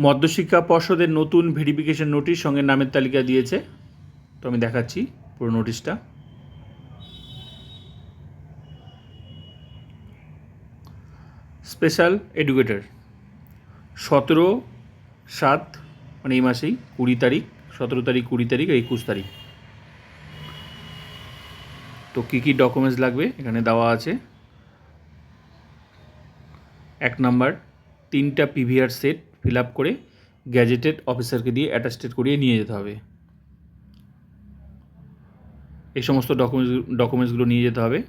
মধ্যশিক্ষা পর্ষদের নতুন verification notice সঙ্গে নামের তালিকা দিয়েছে। তো আমি দেখাচ্ছি পুরো নোটিশটা। স্পেশাল এডুকেটর 17/7 মানে এই মাসেই 20 তারিখ, 17 তারিখ, 20 তারিখ, 21 তারিখ। তো কী কী ডকুমেন্টস লাগবে এখানে দেওয়া আছে। 1 নাম্বার 3টা পিভিআর সেট ফিল আপ করে গ্যাজেটেড অফিসারকে দিয়ে অ্যাটাস্টেড করিয়ে নিয়ে যেতে হবে। এই সমস্ত ডকুমেন্টসগুলো নিয়ে যেতে হবে।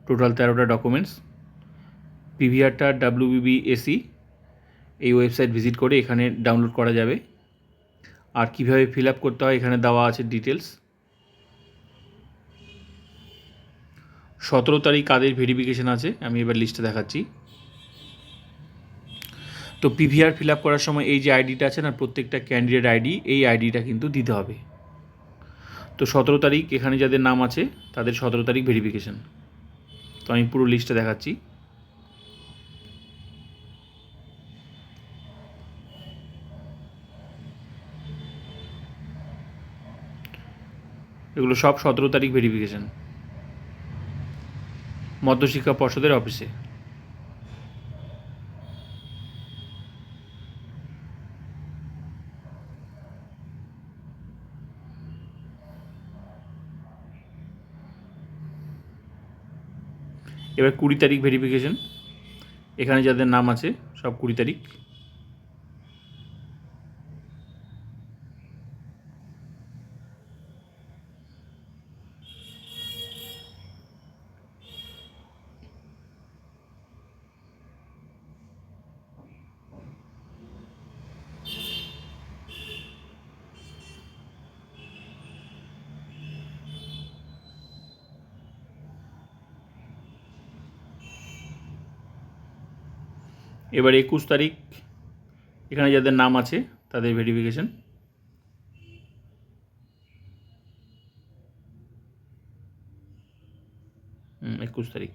টোটাল 13টা ডকুমেন্টস। পিভিআরটা WBBAC এই ওয়েবসাইট ভিজিট করে এখানে ডাউনলোড করা যাবে। আর কীভাবে ফিল আপ করতে হয় এখানে দেওয়া আছে ডিটেলস। 17 তারিখ কাদের ভেরিফিকেশান আছে আমি এবার লিস্টে দেখাচ্ছি। তো পিভিআর ফিল আপ করার সময় এই যে আইডিটা আছে না, প্রত্যেকটা ক্যান্ডিডেট আইডি, এই আইডিটা কিন্তু দিতে হবে। তো 17 তারিখ এখানে যাদের নাম আছে তাদের 17 তারিখ ভেরিফিকেশান। তো আমি পুরো লিস্টটা দেখাচ্ছি। এগুলো সব 17 তারিখ ভেরিফিকেশান মধ্যশিক্ষা পর্ষদের অফিসে। এবার 20 তারিখ ভেরিফিকেশান, এখানে যাদের নাম আছে সব 20 তারিখ। এবার 21 তারিখ এখানে যাদের নাম আছে তাদের ভেরিফিকেশান। একুশ তারিখ।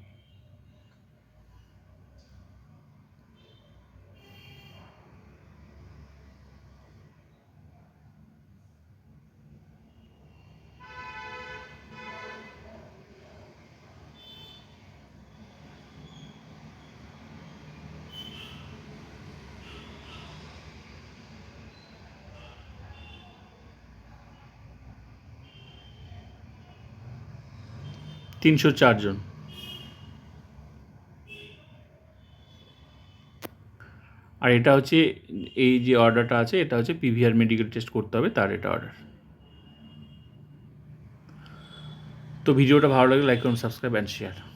তিনশো 4 জন। আর এটা হচ্ছে এই যে অর্ডারটা আছে এটা হচ্ছে পিভিআর মেডিকেল টেস্ট করতে হবে তার এটা অর্ডার। তো ভিডিওটা ভালো লাগলে লাইক করুন, সাবস্ক্রাইব অ্যান্ড শেয়ার।